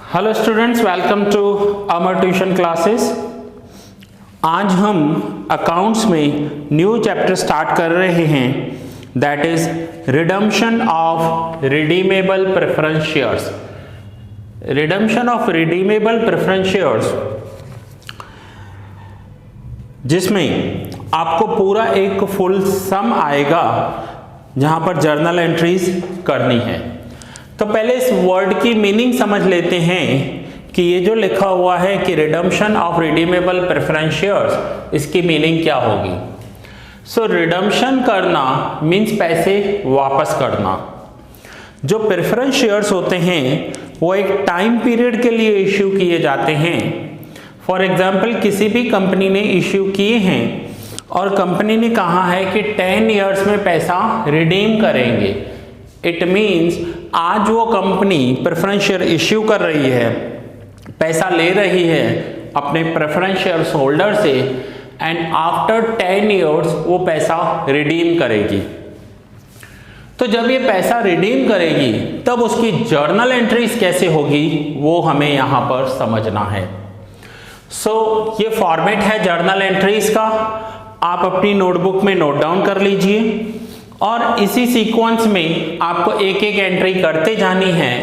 Hello students, welcome to Amar tuition classes. आज हम accounts में न्यू चैप्टर स्टार्ट कर रहे हैं, that is redemption of redeemable preference shares. Redemption of redeemable preference shares, जिसमें आपको पूरा एक फुल सम आएगा जहां पर जर्नल एंट्रीज करनी है। तो पहले इस वर्ड की मीनिंग समझ लेते हैं कि ये जो लिखा हुआ है कि redemption of redeemable preference shares, इसकी मीनिंग क्या होगी। सो रिडम्पशन करना मीन्स पैसे वापस करना। जो प्रेफरेंस शेयर्स होते हैं वो एक टाइम पीरियड के लिए इश्यू किए जाते हैं। फॉर एग्जाम्पल, किसी भी कंपनी ने इश्यू किए हैं और कंपनी ने कहा है कि 10 ईयर्स में पैसा रिडीम करेंगे। इट मीन्स आज वो कंपनी प्रेफरेंस शेयर इश्यू कर रही है, पैसा ले रही है अपने प्रेफरेंस शेयर होल्डर से, एंड आफ्टर 10 ईयर्स वो पैसा रिडीम करेगी। तो जब ये पैसा रिडीम करेगी तब उसकी जर्नल एंट्रीज कैसे होगी वो हमें यहां पर समझना है। सो ये फॉर्मेट है जर्नल एंट्रीज का, आप अपनी नोटबुक में नोट डाउन कर लीजिए और इसी सीक्वेंस में आपको एक एक एंट्री करते जानी है।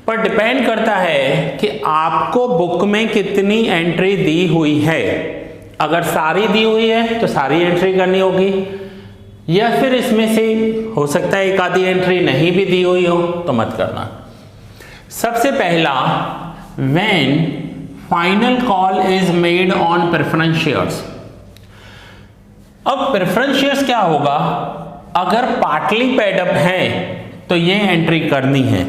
पर डिपेंड करता है कि आपको बुक में कितनी एंट्री दी हुई है। अगर सारी दी हुई है तो सारी एंट्री करनी होगी, या फिर इसमें से हो सकता है एक आधी एंट्री नहीं भी दी हुई हो तो मत करना। सबसे पहला, when final call is made on preference shares. अब प्रेफरेंस शेयर्स क्या होगा, अगर पार्टली पेड अप है तो ये एंट्री करनी है।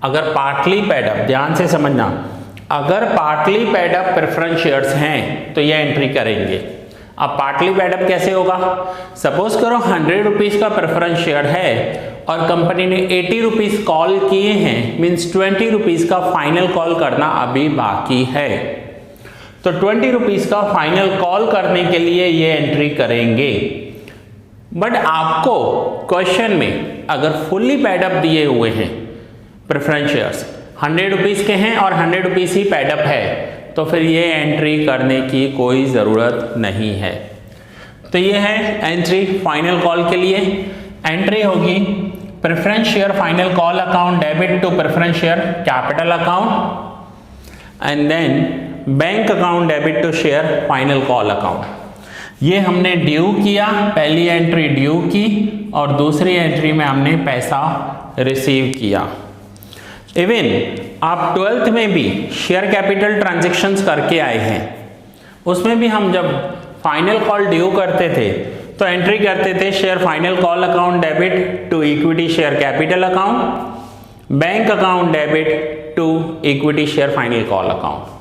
अगर पार्टली पेड अप, ध्यान से समझना, अगर partly paid up preference shares हैं तो ये एंट्री करेंगे। अब पार्टली पेड अप कैसे होगा, सपोज करो 100 रुपीज का प्रेफरेंस शेयर है और कंपनी ने 80 रुपीज कॉल किए हैं, मीन्स 20 रुपीज का फाइनल कॉल करना अभी बाकी है। तो 20 रुपीज का फाइनल कॉल करने के लिए ये एंट्री करेंगे। बट आपको क्वेश्चन में अगर फुल्ली पेड अप दिए हुए हैं प्रेफरेंस शेयर्स, 100 रुपीज के हैं और 100 रुपीज ही पेड अप है, तो फिर ये एंट्री करने की कोई ज़रूरत नहीं है। तो ये है एंट्री फाइनल कॉल के लिए। एंट्री होगी preference share final call account debit to preference share capital account, and then bank account debit to share final call account. ये हमने ड्यू किया, पहली एंट्री ड्यू की और दूसरी एंट्री में हमने पैसा रिसीव किया। इवन आप 12th में भी शेयर कैपिटल ट्रांजैक्शंस करके आए हैं, उसमें भी हम जब फाइनल कॉल ड्यू करते थे तो एंट्री करते थे share final call account debit to equity share capital account, bank account debit to equity share final call account.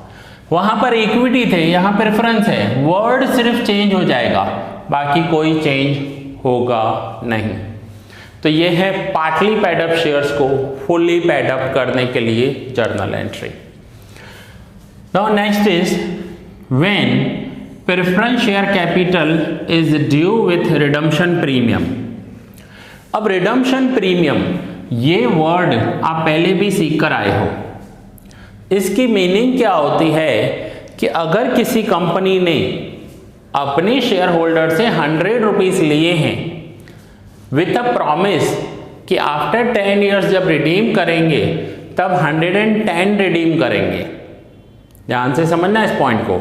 वहां पर इक्विटी थे, यहां प्रेफरेंस है, वर्ड सिर्फ चेंज हो जाएगा, बाकी कोई चेंज होगा नहीं। तो ये है पार्टली पेड अप शेयर्स को फुल्ली पेड अप करने के लिए journal entry. Now next is when preference share capital is due with redemption premium. अब रिडम्पशन प्रीमियम, ये वर्ड आप पहले भी सीख कर आए हो। इसकी मीनिंग क्या होती है कि अगर किसी कंपनी ने अपने शेयर होल्डर से 100 रुपीज लिए हैं विथ अ प्रॉमिस कि आफ्टर 10 ईयर्स जब रिडीम करेंगे तब 110 रिडीम करेंगे। ध्यान से समझना इस पॉइंट को।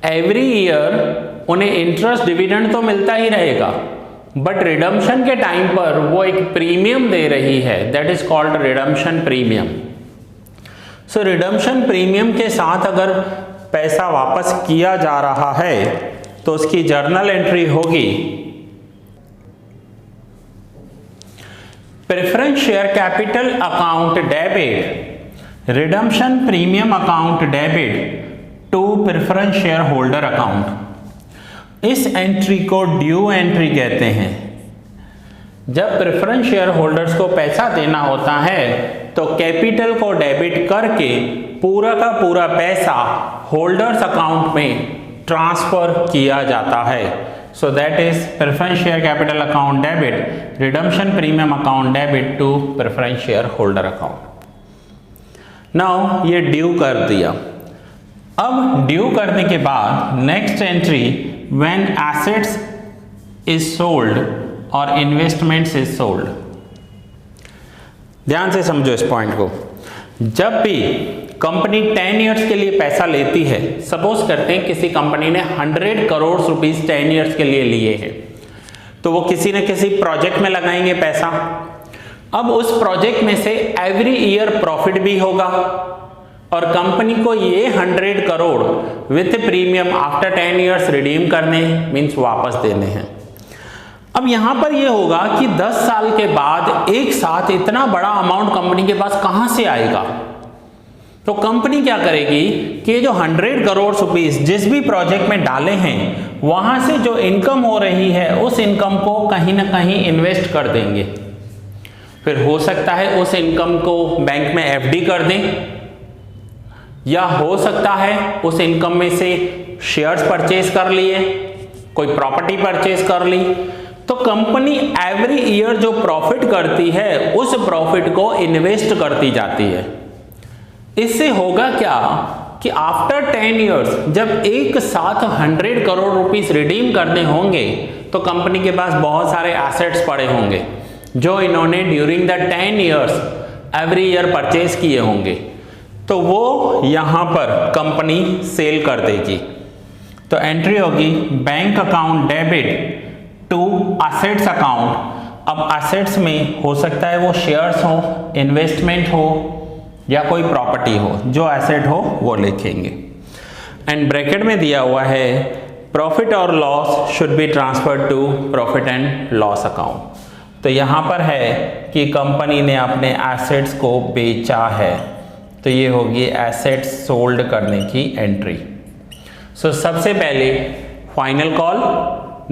एवरी ईयर उन्हें इंटरेस्ट डिविडेंड तो मिलता ही रहेगा, बट रिडम्पशन के टाइम पर वो एक प्रीमियम दे रही है, that is called redemption premium. So redemption premium के साथ अगर पैसा वापस किया जा रहा है तो उसकी जर्नल एंट्री होगी preference share capital account debit redemption premium account debit to preference share holder account. इस एंट्री को ड्यू एंट्री कहते हैं। जब प्रेफरेंस शेयर होल्डर्स को पैसा देना होता है तो कैपिटल को डेबिट करके पूरा का पूरा पैसा होल्डर्स अकाउंट में ट्रांसफर किया जाता है। So that is preference share capital account debit, redemption premium account debit to preference share holder account. Now ये ड्यू कर दिया। अब ड्यू करने के बाद next entry when assets is sold और इन्वेस्टमेंट्स इज सोल्ड। ध्यान से समझो इस पॉइंट को। जब भी कंपनी 10 इयर्स के लिए पैसा लेती है, सपोज करते हैं किसी कंपनी ने 100 करोड़ रुपीस 10 इयर्स के लिए लिए हैं, तो वो किसी न किसी प्रोजेक्ट में लगाएंगे पैसा। अब उस प्रोजेक्ट में से एवरी ईयर प्रॉफिट भी होगा और कंपनी को ये 100 crore with premium after 10 years redeem करने मींस वापस देने हैं। अब यहां पर ये होगा कि 10 साल के बाद एक साथ इतना बड़ा अमाउंट कंपनी के पास कहां से आएगा। तो कंपनी क्या करेगी कि जो 100 करोड़ रुपीस जिस भी प्रोजेक्ट में डाले हैं वहां से जो इनकम हो रही है उस इनकम को कहीं ना कहीं इन्वेस्ट कर देंगे। फिर हो सकता है उस इनकम को बैंक में एफडी कर दें, या हो सकता है उस इनकम में से शेयर्स परचेज कर लिए, कोई प्रॉपर्टी परचेज कर ली। तो कंपनी एवरी ईयर जो प्रॉफिट करती है उस प्रॉफिट को इन्वेस्ट करती जाती है। इससे होगा क्या कि आफ्टर 10 इयर्स जब एक साथ 100 करोड़ रुपीस रिडीम करने होंगे तो कंपनी के पास बहुत सारे एसेट्स पड़े होंगे जो इन्होंने during the 10 years every year purchase किए होंगे, तो वो यहां पर कंपनी सेल कर देगी। तो एंट्री होगी bank account debit to assets account. अब असेट्स में हो सकता है वो शेयर्स हो, इन्वेस्टमेंट हो या कोई प्रॉपर्टी हो, जो एसेट हो वो लिखेंगे। एंड ब्रैकेट में दिया हुआ है प्रॉफिट और loss should be transferred to profit and loss account. तो यहां पर है कि कंपनी ने अपने एसेट्स को बेचा है, तो ये होगी एसेट्स सोल्ड करने की एंट्री। सो सबसे पहले फाइनल कॉल,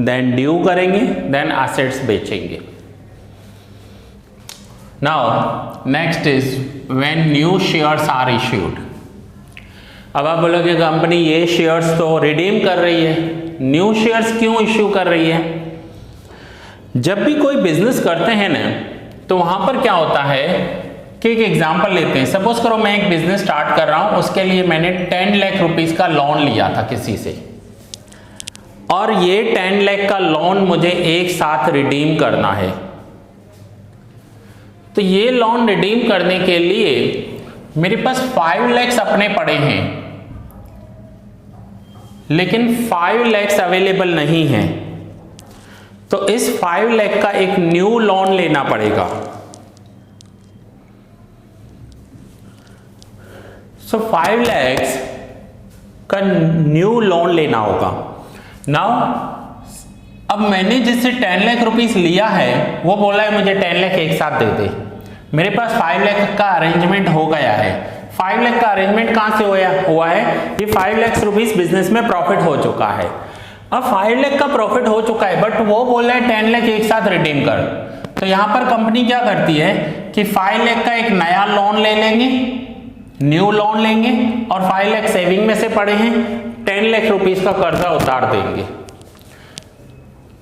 देन ड्यू करेंगे, देन एसेट्स बेचेंगे। Now next is when new shares are issued. अब आप बोलोगे कंपनी ये शेयर्स तो रिडीम कर रही है, न्यू शेयर्स क्यों इश्यू कर रही है? जब भी कोई बिजनेस करते हैं ना तो वहां पर क्या होता है कि एक एग्जांपल लेते हैं। सपोज करो मैं एक बिजनेस स्टार्ट कर रहा हूं, उसके लिए मैंने 10 लाख रुपीस का लोन लिया था किसी से, और ये 10 लाख का लोन मुझे एक साथ रिडीम करना है। तो ये लोन रिडीम करने के लिए मेरे पास 5 लाख अपने पड़े हैं, लेकिन 5 लाख अवेलेबल नहीं है। तो इस 5 लाख का एक न्यू लोन लेना पड़ेगा। सो 5 लाख का न्यू लोन लेना होगा। नाउ अब मैंने जिससे 10 लाख रुपीस लिया है वो बोला है मुझे 10 लाख एक साथ दे दे। मेरे पास 5 लाख का अरेंजमेंट हो गया है। 5 लाख का अरेंजमेंट कहां से हुआ है? ये 5 लाख रुपीस बिजनेस में प्रॉफिट हो चुका है। अब 5 लाख का प्रॉफिट हो चुका है, बट वो बोल रहा है 10 लाख एक साथ रिडीम कर। तो यहां पर कंपनी क्या करती है कि 5 लाख का एक नया लोन ले लेंगे, न्यू लोन लेंगे, और 5 लाख सेविंग में से पड़े हैं, 10 लाख रुपीस का कर्जा उतार देंगे।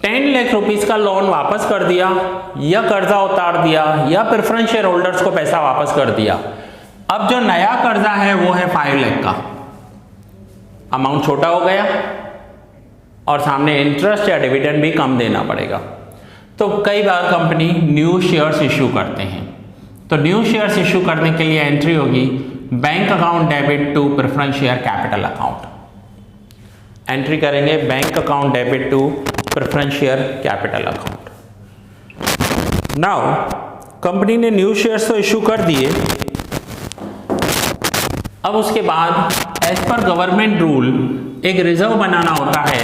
10 लाख रुपीस का लोन वापस कर दिया, या कर्जा उतार दिया, या प्रेफरेंस शेयर होल्डर्स को पैसा वापस कर दिया। अब जो नया कर्जा है वो है 5 लाख का। अमाउंट छोटा हो गया और सामने इंटरेस्ट या डिविडेंड भी कम देना पड़ेगा। तो कई बार कंपनी न्यू शेयर्स इश्यू करते हैं। तो न्यू शेयर्स इश्यू करने के लिए एंट्री होगी bank account debit to preference share capital account. Entry करेंगे bank account debit to preference share capital account. Now company ने न्यू शेयर्स तो इश्यू कर दिए। अब उसके बाद एज पर गवर्नमेंट रूल एक रिजर्व बनाना होता है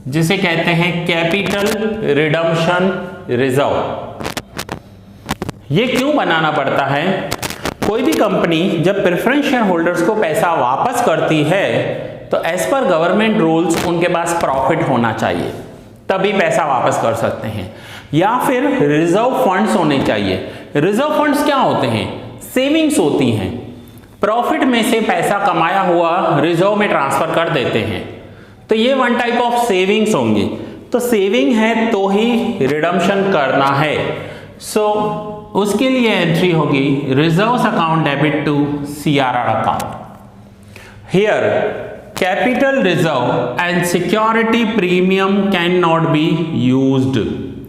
जिसे कहते हैं कैपिटल रिडम्पशन रिजर्व। ये क्यों बनाना पड़ता है? कोई भी कंपनी जब प्रेफरेंस शेयर होल्डर्स को पैसा वापस करती है तो एज पर गवर्नमेंट रूल्स उनके पास प्रॉफिट होना चाहिए, तभी पैसा वापस कर सकते हैं, या फिर रिजर्व फंड्स होने चाहिए। रिजर्व फंड्स क्या होते हैं? सेविंग्स होती हैं। प्रॉफिट में से पैसा कमाया हुआ रिजर्व में ट्रांसफर कर देते हैं, तो ये वन टाइप ऑफ सेविंग्स होंगी। तो सेविंग है तो ही रिडम्पशन करना है। सो उसके लिए एंट्री होगी reserves account debit to CRR account. Here capital reserve and security premium can not be used.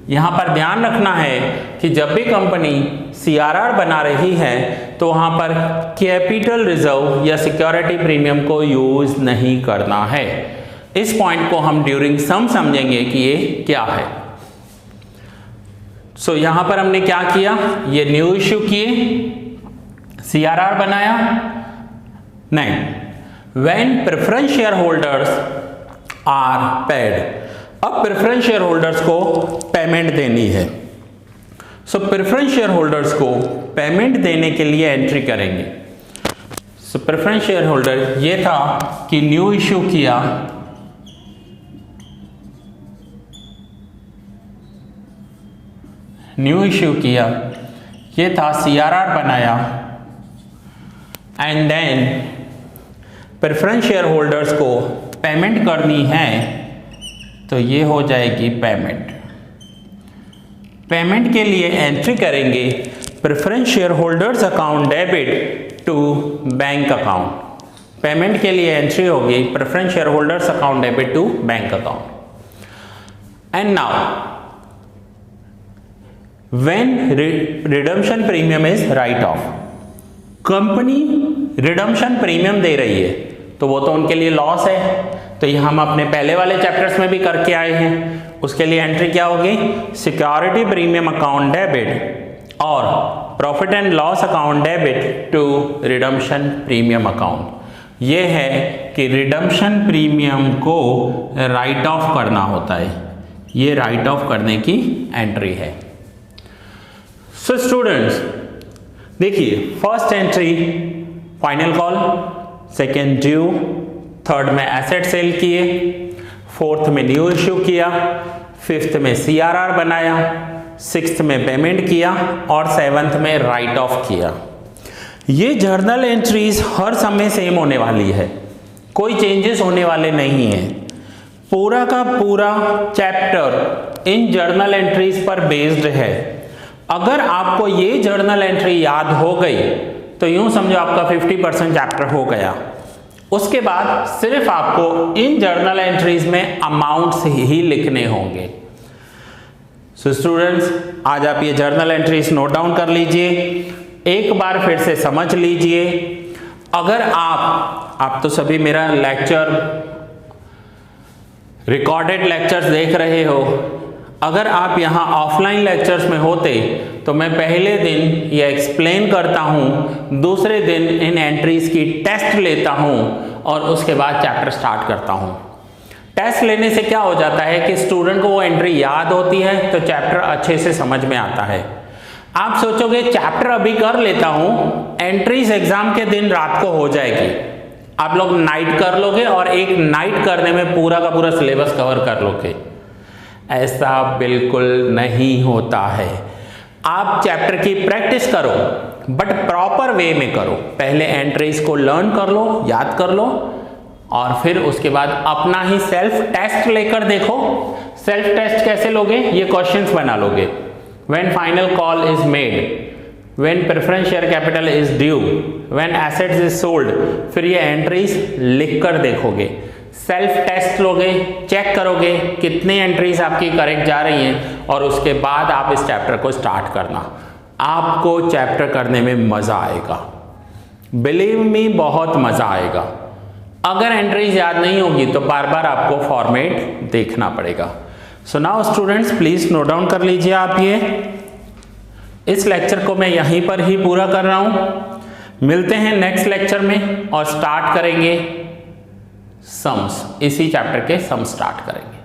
यहां पर ध्यान रखना है कि जब भी कंपनी CRR बना रही है तो वहां पर कैपिटल रिजर्व या सिक्योरिटी प्रीमियम को यूज नहीं करना है। इस पॉइंट को हम ड्यूरिंग सम समझेंगे कि ये क्या है। सो यहां पर हमने क्या किया, ये न्यू इश्यू किए, CRR बनाया, नहीं, when preference share holders are paid. अब प्रेफरेंस शेयर होल्डर्स को पेमेंट देनी है। सो प्रेफरेंस शेयर होल्डर्स को पेमेंट देने के लिए एंट्री करेंगे। सो प्रेफरेंस शेयर होल्डर ये था कि न्यू इश्यू किया, ये था CRR बनाया, and then preference share holders को पेमेंट करनी है, तो ये हो जाएगी पेमेंट। पेमेंट के लिए एंट्री करेंगे preference share holders account debit to bank account. Payment के लिए एंट्री होगी preference share holders account debit to bank account. And now when redemption premium is write off, company redemption premium दे रही है तो वो तो उनके लिए लॉस है, तो ये हम अपने पहले वाले चैप्टर्स में भी करके आए हैं। उसके लिए एंट्री क्या होगी, सिक्योरिटी प्रीमियम अकाउंट डेबिट और profit and loss account debit to redemption premium account. ये है कि रिडम्पशन प्रीमियम को राइट ऑफ करना होता है, ये राइट ऑफ करने की एंट्री है। सो स्टूडेंट्स देखिए, first entry final call, second due, third में एसेट सेल किए, फोर्थ में न्यू इश्यू किया, फिफ्थ में CRR बनाया, सिक्स्थ में पेमेंट किया और सेवंथ में राइट ऑफ किया। ये जर्नल एंट्रीज हर समय सेम होने वाली है, कोई चेंजेस होने वाले नहीं है। पूरा का पूरा चैप्टर इन जर्नल एंट्रीज पर बेस्ड है। अगर आपको ये जर्नल एंट्री याद हो गई तो यूं समझो आपका 50% चैप्टर हो गया। उसके बाद सिर्फ आपको इन जर्नल एंट्रीज में अमाउंट्स ही लिखने होंगे। सो स्टूडेंट्स, आज आप ये जर्नल एंट्रीज नोट डाउन कर लीजिए, एक बार फिर से समझ लीजिए। अगर आप तो सभी मेरा लेक्चर रिकॉर्डेड लेक्चर्स देख रहे हो, अगर आप यहाँ ऑफलाइन लेक्चर्स में होते तो मैं पहले दिन ये एक्सप्लेन करता हूँ, दूसरे दिन इन एंट्रीज की टेस्ट लेता हूँ और उसके बाद चैप्टर स्टार्ट करता हूँ। टेस्ट लेने से क्या हो जाता है कि स्टूडेंट को वो एंट्री याद होती है तो चैप्टर अच्छे से समझ में आता है। आप सोचोगे चैप्टर अभी कर लेता हूँ, एंट्रीज एग्जाम के दिन रात को हो जाएगी, आप लोग नाइट कर लोगे और एक नाइट करने में पूरा का पूरा सिलेबस कवर कर लोगे। ऐसा बिल्कुल नहीं होता है। आप चैप्टर की प्रैक्टिस करो बट प्रॉपर वे में करो। पहले एंट्रीज को लर्न कर लो, याद कर लो और फिर उसके बाद अपना ही सेल्फ टेस्ट लेकर देखो। सेल्फ टेस्ट कैसे लोगे, ये क्वेश्चंस बना लोगे। When final call is made, when preference share capital is due, when assets is sold, फिर ये एंट्रीज लिख कर देखोगे। सेल्फ टेस्ट लोगे, चेक करोगे कितनी एंट्रीज आपकी करेक्ट जा रही हैं और उसके बाद आप इस चैप्टर को स्टार्ट करना। आपको चैप्टर करने में मजा आएगा, बिलीव मी, बहुत मजा आएगा। अगर एंट्रीज याद नहीं होगी तो बार बार आपको फॉर्मेट देखना पड़ेगा। So now students please note down कर लीजिए आप ये। इस लेक्चर को मैं यहीं पर ही पूरा कर रहा हूं। मिलते हैं नेक्स्ट लेक्चर में और स्टार्ट करेंगे सम्स, इसी चैप्टर के सम स्टार्ट करेंगे।